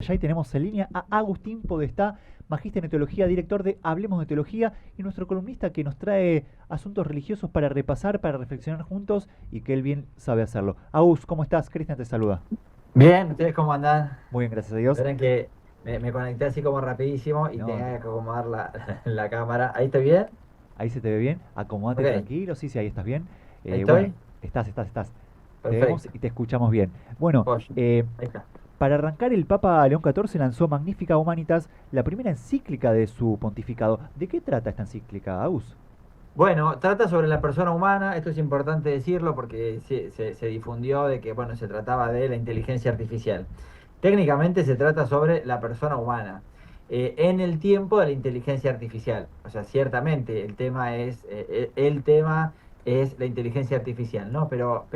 allá y tenemos en línea a Agustín Podestá, magíster en teología, director de Hablemos de Teología y nuestro columnista que nos trae asuntos religiosos para repasar, para reflexionar juntos y que él bien sabe hacerlo. Agus, ¿cómo estás? Cristian te saluda. Bien, ¿ustedes cómo andan? Muy bien, gracias a Dios. Esperen que me conecté así como rapidísimo y No, tenía que acomodar la cámara. ¿Ahí estoy bien? ahí se te ve bien, acomódate Ok, tranquilo, sí, sí, ahí estás bien. ahí Bueno, estoy. estás. Te vemos Perfecto. y te escuchamos bien. Bueno, Pollo. eh, Ahí está. para arrancar, el Papa León XIV lanzó Magnificat Humanitas, la primera encíclica de su pontificado. ¿De qué trata esta encíclica, Agus? Bueno, trata sobre la persona humana. Esto es importante decirlo porque se difundió de que, bueno, se trataba de la inteligencia artificial. Técnicamente se trata sobre la persona humana en el tiempo de la inteligencia artificial. O sea, ciertamente el tema es la inteligencia artificial, ¿no? Pero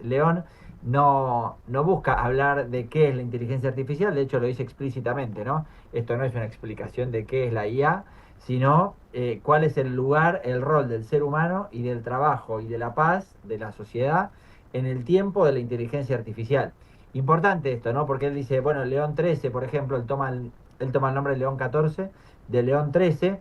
León no busca hablar de qué es la inteligencia artificial, de hecho lo dice explícitamente, ¿no? Esto no es una explicación de qué es la IA, sino cuál es el lugar, el rol del ser humano y del trabajo y de la paz de la sociedad en el tiempo de la inteligencia artificial. Importante esto, ¿no? Porque él dice, bueno, León XIII, por ejemplo, él toma el nombre de León XIV, de León XIII.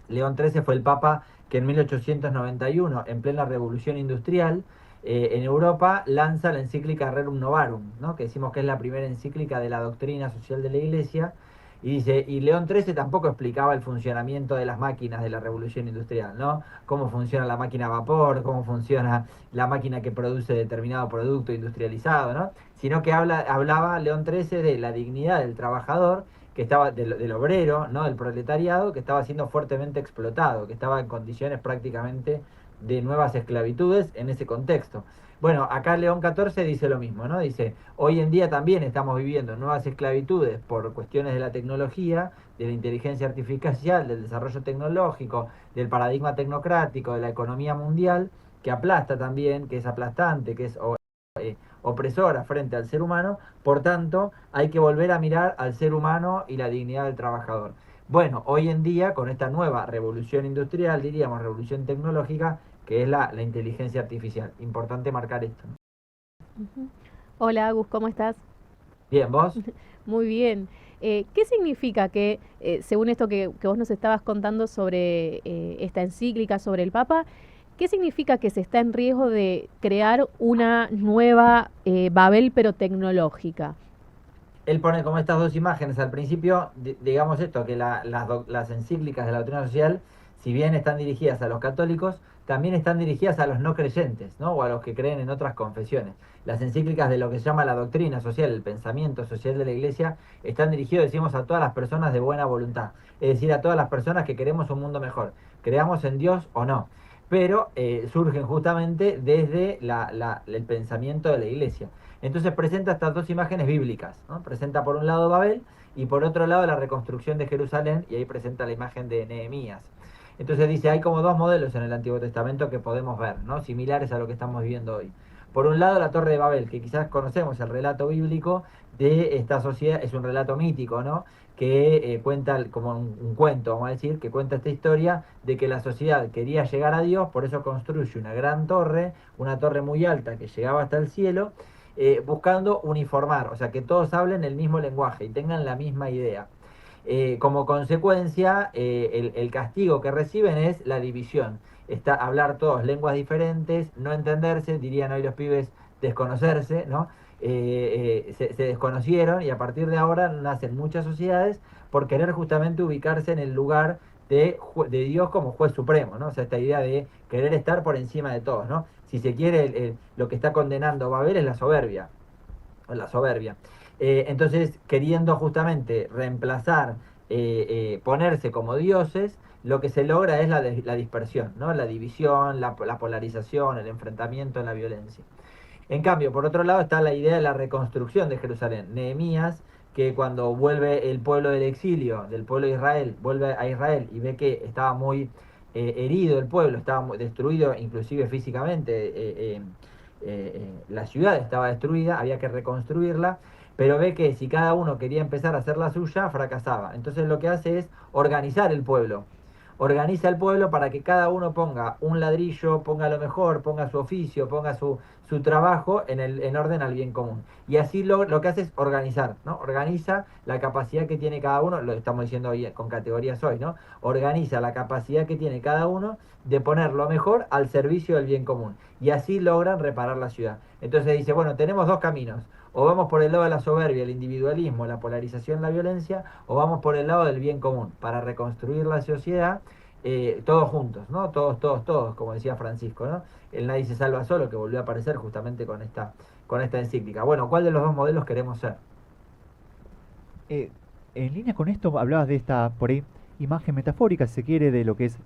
León XIII fue el papa que en 1891, en plena revolución industrial, en Europa lanza la encíclica Rerum Novarum, ¿no? Que decimos que es la primera encíclica de la doctrina social de la Iglesia. Y dice, y León XIII tampoco explicaba el funcionamiento de las máquinas de la revolución industrial, ¿no? Cómo funciona la máquina a vapor, cómo funciona la máquina que produce determinado producto industrializado, ¿no? Sino que hablaba León XIII de la dignidad del trabajador que estaba del obrero, ¿no? Del proletariado, que estaba siendo fuertemente explotado, que estaba en condiciones prácticamente de nuevas esclavitudes en ese contexto. Bueno, acá León XIV dice lo mismo, ¿no? Dice, hoy en día también estamos viviendo nuevas esclavitudes por cuestiones de la tecnología, de la inteligencia artificial, del desarrollo tecnológico, del paradigma tecnocrático, de la economía mundial, que aplasta también, que es aplastante, que es opresora frente al ser humano. Por tanto, hay que volver a mirar al ser humano y la dignidad del trabajador. Bueno, hoy en día, con esta nueva revolución industrial, diríamos revolución tecnológica, que es la inteligencia artificial. Importante marcar esto, ¿no? Ujú. Hola Agus, ¿cómo estás? Bien, ¿vos? Muy bien. ¿Qué significa que, según esto que vos nos estabas contando sobre esta encíclica sobre el Papa, qué significa que se está en riesgo de crear una nueva Babel pero tecnológica? Él pone como estas dos imágenes al principio, digamos esto, que las encíclicas de la doctrina social, si bien están dirigidas a los católicos, también están dirigidas a los no creyentes, ¿no? O a los que creen en otras confesiones. Las encíclicas de lo que se llama la doctrina social, el pensamiento social de la Iglesia, están dirigidos, decimos, a todas las personas de buena voluntad, es decir, a todas las personas que queremos un mundo mejor, creamos en Dios o no, pero surgen justamente desde el pensamiento de la Iglesia. Entonces presenta estas dos imágenes bíblicas, ¿no? Presenta por un lado Babel y por otro lado la reconstrucción de Jerusalén, y ahí presenta la imagen de Nehemías. Entonces dice, hay como dos modelos en el Antiguo Testamento que podemos ver, ¿no? Similares a lo que estamos viviendo hoy. Por un lado la Torre de Babel, que quizás conocemos el relato bíblico de esta sociedad, es un relato mítico, ¿no? Que cuenta como un cuento, vamos a decir, que cuenta esta historia de que la sociedad quería llegar a Dios, por eso construye una gran torre, una torre muy alta que llegaba hasta el cielo, buscando uniformar, o sea, que todos hablen el mismo lenguaje y tengan la misma idea. Como consecuencia, el castigo que reciben es la división. Hablar todos lenguas diferentes, no entenderse, dirían hoy los pibes, desconocerse, ¿no? Se desconocieron y a partir de ahora nacen muchas sociedades por querer justamente ubicarse en el lugar de Dios como juez supremo, ¿no? O sea, esta idea de querer estar por encima de todos, ¿no? Si se quiere, lo que está condenando Babel es la soberbia, la soberbia. Entonces, queriendo justamente reemplazar, ponerse como dioses, lo que se logra es la dispersión, ¿no? La división, la polarización, el enfrentamiento, la violencia. En cambio, por otro lado está la idea de la reconstrucción de Jerusalén. Nehemías, que cuando vuelve el pueblo del exilio, del pueblo de Israel, vuelve a Israel y ve que estaba muy herido el pueblo, estaba muy destruido inclusive físicamente, la ciudad estaba destruida, había que reconstruirla, pero ve que si cada uno quería empezar a hacer la suya, fracasaba. Entonces lo que hace es organizar el pueblo. organiza el pueblo para que cada uno ponga un ladrillo, ponga lo mejor, ponga su oficio, ponga su trabajo en orden al bien común. Y así lo que hace es organizar, ¿no? Organiza la capacidad que tiene cada uno, lo estamos diciendo hoy con categorías hoy, ¿no? Organiza la capacidad que tiene cada uno de poner lo mejor al servicio del bien común. Y así logran reparar la ciudad. Entonces dice, bueno, tenemos dos caminos. O vamos por el lado de la soberbia, el individualismo, la polarización, la violencia, o vamos por el lado del bien común, para reconstruir la sociedad todos juntos, ¿no? Todos, como decía Francisco, ¿no? El nadie se salva solo, que volvió a aparecer justamente con esta encíclica. Bueno, ¿cuál de los dos modelos queremos ser? Eh, en línea con esto, hablabas de esta, por ahí, imagen metafórica, si se quiere, de lo que es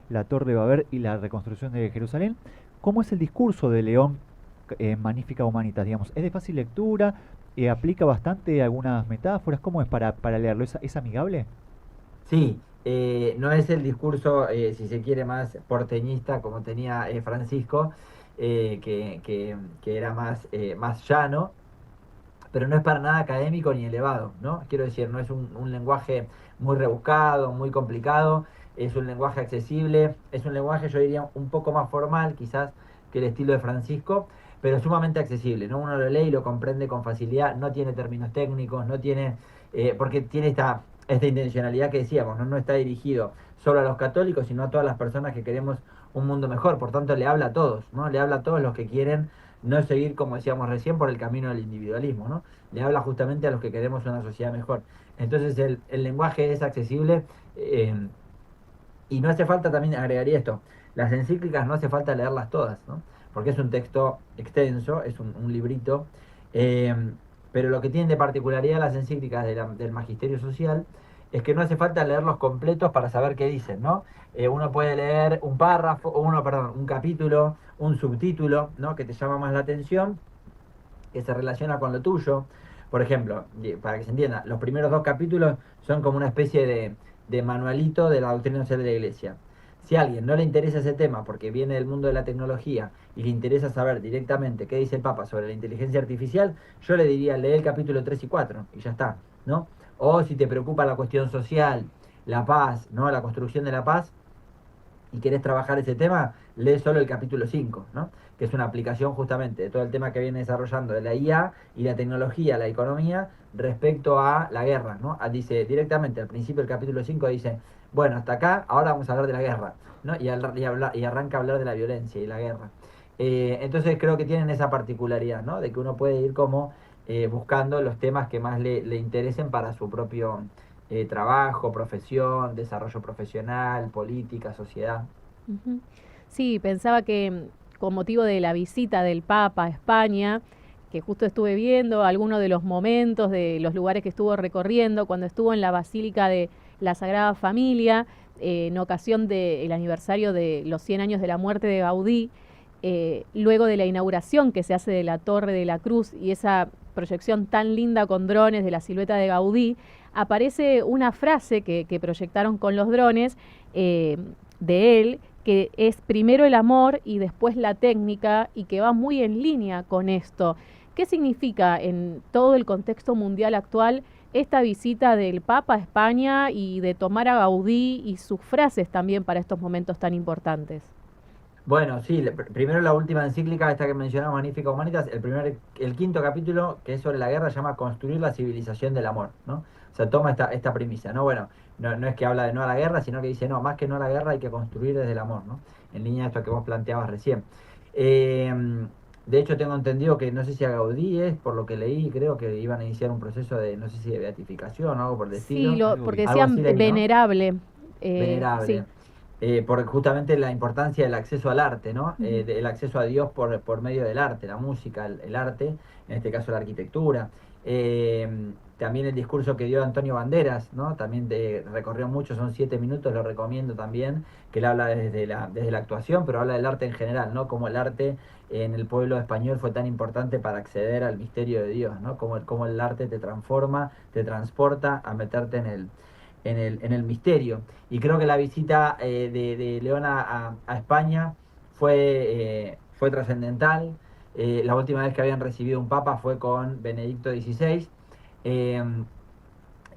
la Torre de Babel y la reconstrucción de Jerusalén. ¿Cómo es el discurso de León en Magnificat Humanitas, digamos? ¿Es de fácil lectura? ¿Aplica bastante algunas metáforas? ¿Cómo es para leerlo? ¿Es amigable? Sí, no es el discurso, si se quiere, más porteñista como tenía Francisco, que era más llano, pero no es para nada académico ni elevado, ¿no? Quiero decir, no es un lenguaje muy rebuscado, muy complicado, es un lenguaje accesible, es un lenguaje, yo diría, un poco más formal quizás que el estilo de Francisco, pero sumamente accesible, ¿no? Uno lo lee y lo comprende con facilidad, no tiene términos técnicos, no tiene, porque tiene esta intencionalidad que decíamos, ¿no? No está dirigido solo a los católicos, sino a todas las personas que queremos un mundo mejor, por tanto le habla a todos, ¿no? Le habla a todos los que quieren no seguir, como decíamos recién, por el camino del individualismo, ¿no? Le habla justamente a los que queremos una sociedad mejor. Entonces el lenguaje es accesible y no hace falta, también agregaría esto, las encíclicas no hace falta leerlas todas, ¿no? Porque es un texto extenso, es un librito, eh, pero lo que tienen de particularidad las encíclicas del Magisterio Social es que no hace falta leerlos completos para saber qué dicen, ¿no? Uno puede leer un párrafo, un capítulo, un subtítulo, ¿no? Que te llama más la atención, que se relaciona con lo tuyo. Por ejemplo, para que se entienda, los primeros dos capítulos son como una especie de manualito de la doctrina social de la Iglesia. Si a alguien no le interesa ese tema porque viene del mundo de la tecnología y le interesa saber directamente qué dice el Papa sobre la inteligencia artificial, yo le diría, lee el capítulo 3 y 4 y ya está, ¿no? O si te preocupa la cuestión social, la paz, ¿no? La construcción de la paz, y querés trabajar ese tema, lee solo el capítulo 5, ¿no? Que es una aplicación justamente de todo el tema que viene desarrollando de la IA y la tecnología, la economía, respecto a la guerra, ¿no? Dice directamente al principio del capítulo 5, dice, bueno, hasta acá, ahora vamos a hablar de la guerra, ¿no? Y arranca a hablar de la violencia y la guerra. Entonces creo que tienen esa particularidad, ¿no? De que uno puede ir como buscando los temas que más le interesen para su propio trabajo, profesión, desarrollo profesional, política, sociedad. Ujú. Sí, pensaba que con motivo de la visita del Papa a España, que justo estuve viendo algunos de los momentos de los lugares que estuvo recorriendo, cuando estuvo en la Basílica de la Sagrada Familia, en ocasión del aniversario de los 100 años de la muerte de Gaudí, luego de la inauguración que se hace de la Torre de la Cruz y esa proyección tan linda con drones de la silueta de Gaudí, aparece una frase que proyectaron con los drones de él, que es primero el amor y después la técnica, y que va muy en línea con esto. ¿Qué significa en todo el contexto mundial actual esta visita del Papa a España y de tomar a Gaudí y sus frases también para estos momentos tan importantes? Bueno, sí, primero la última encíclica, esta que mencionamos, Magnificat Humanitas, el quinto capítulo, que es sobre la guerra, se llama Construir la civilización del amor, ¿no? O sea, toma esta premisa, ¿no? Bueno, no es que habla de no a la guerra, sino que dice, no, más que no a la guerra hay que construir desde el amor, ¿no? En línea de esto que vos planteabas recién. Eh, de hecho, tengo entendido que, no sé si a Gaudí es, por lo que leí, creo que iban a iniciar un proceso de, no sé si de beatificación o algo por el Sí, estilo. porque Algo decían así leí, ¿no? venerable. Sí. Venerable. Por justamente la importancia del acceso al arte, ¿no? Ujú. El acceso a Dios por medio del arte, la música, el arte, en este caso la arquitectura. Eh, También el discurso que dio Antonio Banderas, ¿no? También recorrió mucho, son 7 minutos, lo recomiendo también, que él habla desde la actuación, pero habla del arte en general, ¿no? Como el arte en el pueblo español fue tan importante para acceder al misterio de Dios, ¿no? Como el arte te transforma, te transporta a meterte en el misterio. Y creo que la visita de León a España fue trascendental. La última vez que habían recibido un papa fue con Benedicto XVI. eh,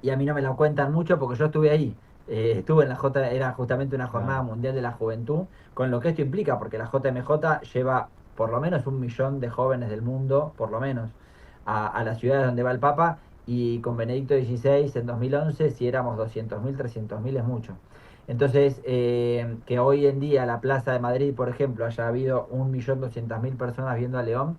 y a mí no me lo cuentan mucho porque yo estuve ahí. estuvo en la era justamente una jornada Claro. mundial de la juventud, con lo que esto implica, porque la JMJ lleva por lo menos 1 millón de jóvenes del mundo, por lo menos, a las ciudades donde va el Papa, y con Benedicto XVI en 2011, si éramos 200.000, 300.000 es mucho. Entonces, que hoy en día la Plaza de Madrid, por ejemplo, haya habido 1.200.000 personas viendo a León,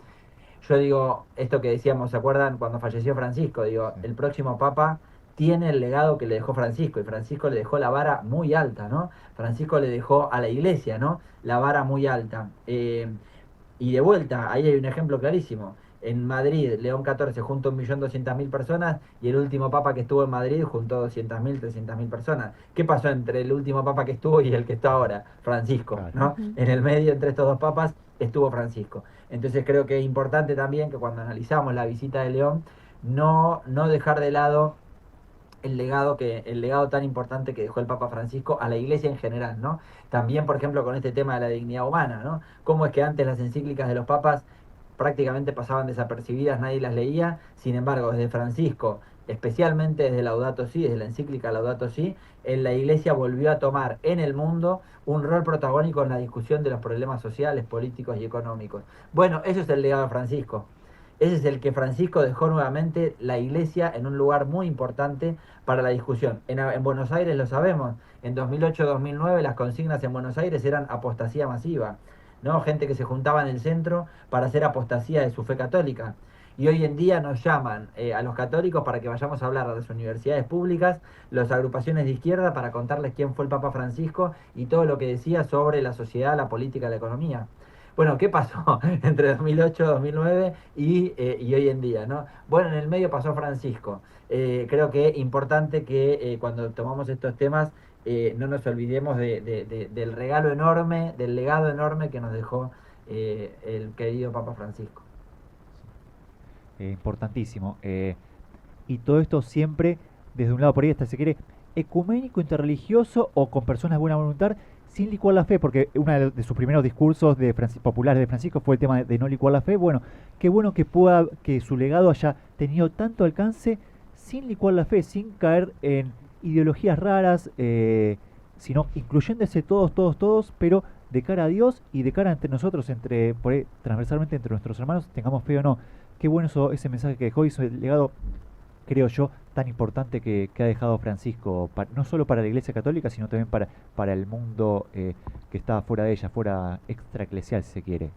yo digo, esto que decíamos, ¿se acuerdan cuando falleció Francisco? Digo, Sí. el próximo Papa tiene el legado que le dejó Francisco, y Francisco le dejó la vara muy alta, ¿no? Francisco le dejó a la iglesia, ¿no? La vara muy alta. Y de vuelta, ahí hay un ejemplo clarísimo. En Madrid, León XIV juntó 1.200.000 personas, y el último papa que estuvo en Madrid juntó 200.000, 300.000 personas. ¿Qué pasó entre el último papa que estuvo y el que está ahora? Francisco, Claro. ¿no? Ujú. En el medio, entre estos dos papas, estuvo Francisco. Entonces creo que es importante también que cuando analizamos la visita de León, no dejar de lado el legado tan importante que dejó el Papa Francisco a la Iglesia en general, ¿no? También, por ejemplo, con este tema de la dignidad humana, ¿no? Cómo es que antes las encíclicas de los papas prácticamente pasaban desapercibidas, nadie las leía. Sin embargo, desde Francisco, especialmente desde Laudato Si, desde la encíclica Laudato Si, en la Iglesia volvió a tomar en el mundo un rol protagónico en la discusión de los problemas sociales, políticos y económicos. Bueno, eso es el legado de Francisco. Ese es el que Francisco dejó nuevamente la iglesia en un lugar muy importante para la discusión. En Buenos Aires lo sabemos, en 2008-2009 las consignas en Buenos Aires eran apostasía masiva, ¿no? Gente que se juntaba en el centro para hacer apostasía de su fe católica. Y hoy en día nos llaman a los católicos para que vayamos a hablar a las universidades públicas, las agrupaciones de izquierda, para contarles quién fue el Papa Francisco y todo lo que decía sobre la sociedad, la política, la economía. Bueno, ¿qué pasó entre 2008, 2009 y hoy en día, ¿no? Bueno, en el medio pasó Francisco. Creo que es importante que cuando tomamos estos temas no nos olvidemos del regalo enorme, del legado enorme que nos dejó el querido Papa Francisco. Importantísimo. Y todo esto siempre desde un lado por ahí hasta se quiere ecuménico, interreligioso o con personas de buena voluntad sin licuar la fe, porque uno de sus primeros discursos populares de Francisco fue el tema de no licuar la fe. Bueno, qué bueno que pueda, que su legado haya tenido tanto alcance sin licuar la fe, sin caer en ideologías raras, sino incluyéndose todos, todos, todos, pero de cara a Dios y de cara entre nosotros, entre, por ahí, transversalmente entre nuestros hermanos, tengamos fe o no. Qué bueno ese mensaje que dejó y ese legado, creo yo, tan importante que ha dejado Francisco, no solo para la Iglesia Católica, sino también para el mundo que está fuera de ella, fuera extraeclesial, si se quiere.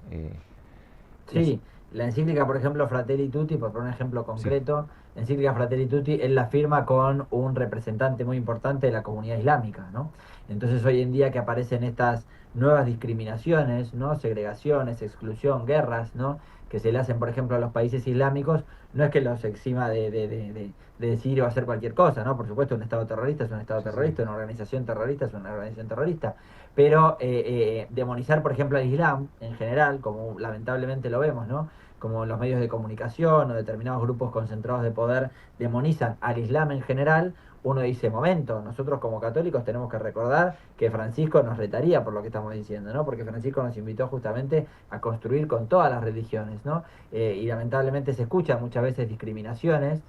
Y así, Sí, la encíclica, por ejemplo, Fratelli Tutti, por poner un ejemplo sí, concreto, la encíclica Fratelli Tutti, él la firma con un representante muy importante de la comunidad islámica, ¿no? Entonces hoy en día que aparecen estas nuevas discriminaciones, ¿no? Segregaciones, exclusión, guerras, ¿no? Que se le hacen, por ejemplo, a los países islámicos, no es que los exima de decir o hacer cualquier cosa, ¿no? Por supuesto, un Estado terrorista es un Estado sí, sí, terrorista, una organización terrorista es una organización terrorista, pero demonizar, por ejemplo, al Islam en general, como lamentablemente lo vemos, ¿no? Como los medios de comunicación o determinados grupos concentrados de poder demonizan al Islam en general, uno dice, momento, nosotros como católicos tenemos que recordar que Francisco nos retaría por lo que estamos diciendo, ¿no? Porque Francisco nos invitó justamente a construir con todas las religiones, ¿no? Y lamentablemente se escuchan muchas veces discriminaciones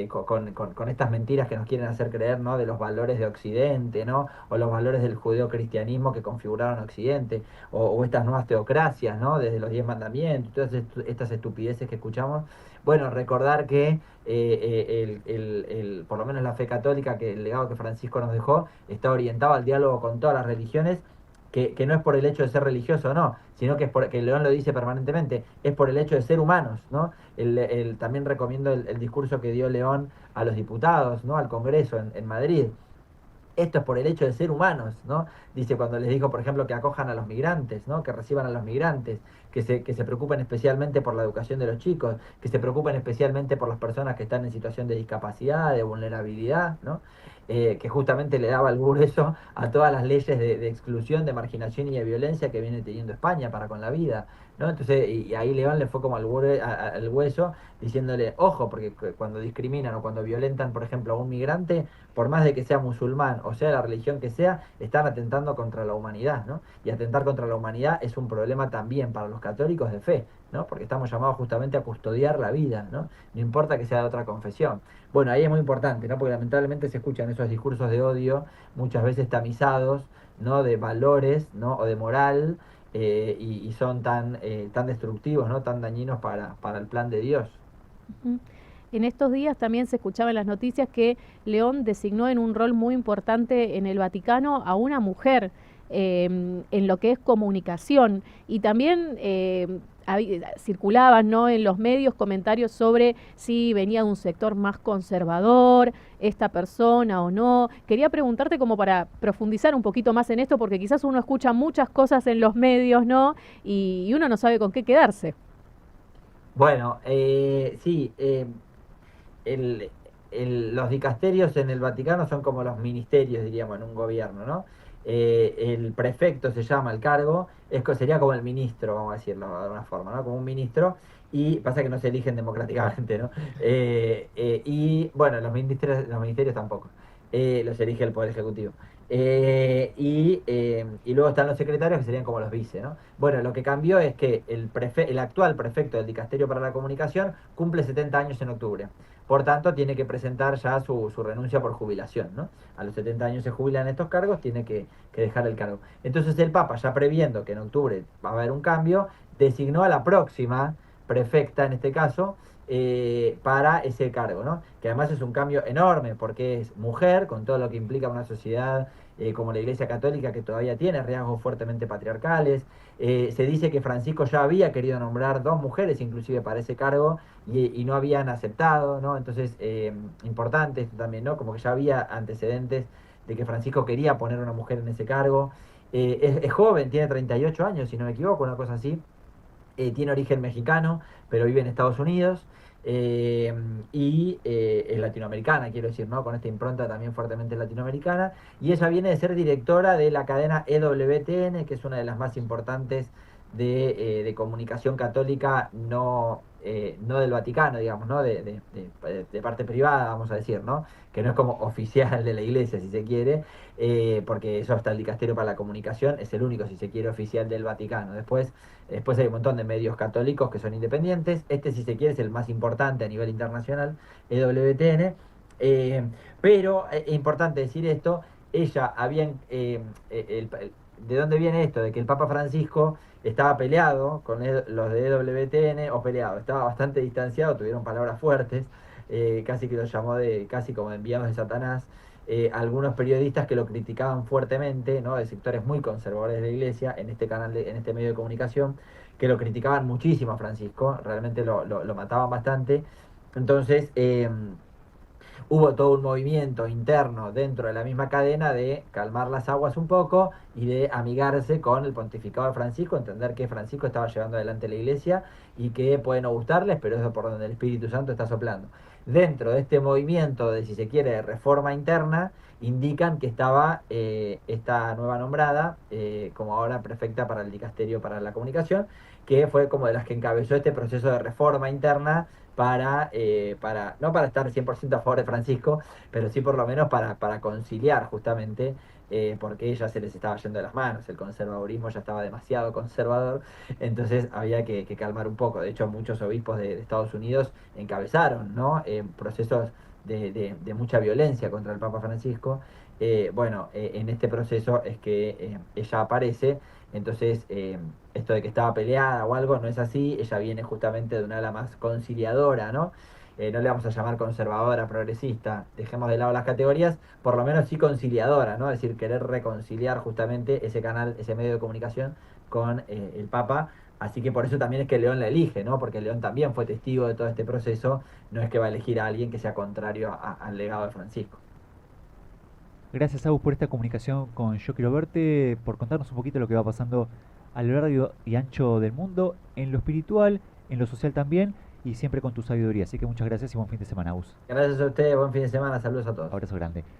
con estas mentiras que nos quieren hacer creer, ¿no? De los valores de Occidente, ¿no? O los valores del judeocristianismo que configuraron Occidente, o estas nuevas teocracias, ¿no? Desde los 10 mandamientos, todas estas estupideces que escuchamos. Bueno, recordar que por lo menos la fe católica, que el legado que Francisco nos dejó, está orientado al diálogo con todas las religiones, que no es por el hecho de ser religioso o no, sino que es porque León lo dice permanentemente, es por el hecho de ser humanos, ¿no? También recomiendo el discurso que dio León a los diputados, ¿no? Al Congreso en Madrid. Esto es por el hecho de ser humanos, ¿no? Dice cuando les dijo, por ejemplo, que acojan a los migrantes, ¿no? Que reciban a los migrantes, que se preocupen especialmente por la educación de los chicos, que se preocupen especialmente por las personas que están en situación de discapacidad, de vulnerabilidad, ¿no? Que justamente le daba el grueso a todas las leyes de exclusión, de marginación y de violencia que viene teniendo España para con la vida, ¿no? Entonces, y ahí León le fue como al hueso, diciéndole, ojo, porque cuando discriminan o cuando violentan, por ejemplo, a un migrante, por más de que sea musulmán o sea la religión que sea, están atentando contra la humanidad, ¿no? Y atentar contra la humanidad es un problema también para los católicos de fe, ¿no? Porque estamos llamados justamente a custodiar la vida, ¿no? No importa que sea de otra confesión. Bueno, ahí es muy importante, ¿no? Porque lamentablemente se escuchan esos discursos de odio, muchas veces tamizados, ¿no? De valores, ¿no? O de moral, y son tan destructivos, ¿no? Tan dañinos para el plan de Dios. Ujú. En estos días también se escuchaba en las noticias que León designó en un rol muy importante en el Vaticano a una mujer en lo que es comunicación y también circulaban, ¿no?, en los medios comentarios sobre si venía de un sector más conservador esta persona o no. Quería preguntarte como para profundizar un poquito más en esto porque quizás uno escucha muchas cosas en los medios, ¿no? Y uno no sabe con qué quedarse. Bueno, sí, el- los dicasterios en el Vaticano son como los ministerios, diríamos, en un gobierno, ¿no? El prefecto se llama el cargo, sería como el ministro, vamos a decirlo de alguna forma, ¿no? Como un ministro, y pasa que no se eligen democráticamente, ¿no? Y bueno, los ministerios tampoco, los elige el Poder Ejecutivo. Y luego están los secretarios que serían como los vice, ¿no? Bueno, lo que cambió es que el actual prefecto del Dicasterio para la Comunicación cumple 70 años en octubre. Por tanto, tiene que presentar ya su renuncia por jubilación, ¿no? A los 70 años se jubilan estos cargos, tiene que dejar el cargo. Entonces el Papa, ya previendo que en octubre va a haber un cambio, designó a la próxima prefecta, en este caso, para ese cargo, ¿no? Que además es un cambio enorme porque es mujer, con todo lo que implica una sociedad como la Iglesia Católica, que todavía tiene rasgos fuertemente patriarcales. Se dice que Francisco ya había querido nombrar 2 mujeres inclusive para ese cargo y no habían aceptado, ¿no? Entonces, importante esto también, ¿no? Como que ya había antecedentes de que Francisco quería poner a una mujer en ese cargo. Es joven, tiene 38 años, si no me equivoco, una cosa así. Tiene origen mexicano, pero vive en Estados Unidos. eh, es latinoamericana, quiero decir, ¿no? Con esta impronta también fuertemente latinoamericana. Y ella viene de ser directora de la cadena EWTN, que es una de las más importantes de comunicación católica, no del Vaticano, digamos, ¿no? De parte privada, vamos a decir, ¿no? Que no es como oficial de la iglesia, si se quiere, porque eso está el Dicasterio para la Comunicación, es el único, si se quiere, oficial del Vaticano. Después hay un montón de medios católicos que son independientes. Este, si se quiere, es el más importante a nivel internacional, EWTN. Eh, pero es importante decir esto, ella había... ¿De dónde viene esto? De que el Papa Francisco estaba peleado con los de EWTN, o peleado, estaba bastante distanciado, tuvieron palabras fuertes, casi que lo llamó casi como enviados de Satanás. Algunos periodistas que lo criticaban fuertemente, ¿no? De sectores muy conservadores de la iglesia, en este canal, en este medio de comunicación, que lo criticaban muchísimo a Francisco, realmente lo mataban bastante. Entonces, hubo todo un movimiento interno dentro de la misma cadena de calmar las aguas un poco y de amigarse con el pontificado de Francisco, entender que Francisco estaba llevando adelante la iglesia y que puede no gustarles, pero eso es por donde el Espíritu Santo está soplando. Dentro de este movimiento de, si se quiere, de reforma interna, indican que estaba esta nueva nombrada, como ahora prefecta para el Dicasterio para la Comunicación, que fue como de las que encabezó este proceso de reforma interna no para estar 100% a favor de Francisco, pero sí por lo menos para conciliar justamente, porque ya se les estaba yendo de las manos, el conservadurismo ya estaba demasiado conservador, entonces había que calmar un poco. De hecho, muchos obispos de Estados Unidos encabezaron, ¿no? Procesos de mucha violencia contra el Papa Francisco. Bueno, en este proceso es que ella aparece, entonces esto de que estaba peleada o algo no es así, ella viene justamente de una ala más conciliadora, ¿no? No le vamos a llamar conservadora, progresista, dejemos de lado las categorías, por lo menos sí conciliadora, ¿no? Es decir, querer reconciliar justamente ese canal, ese medio de comunicación con el Papa. Así que por eso también es que León la elige, ¿no? Porque León también fue testigo de todo este proceso, no es que va a elegir a alguien que sea contrario al legado de Francisco. Gracias, Agus, por esta comunicación con Yo Quiero Verte, por contarnos un poquito lo que va pasando a lo largo y ancho del mundo, en lo espiritual, en lo social también, y siempre con tu sabiduría. Así que muchas gracias y buen fin de semana, Agus. Gracias a ustedes, buen fin de semana, saludos a todos. Abrazo grande.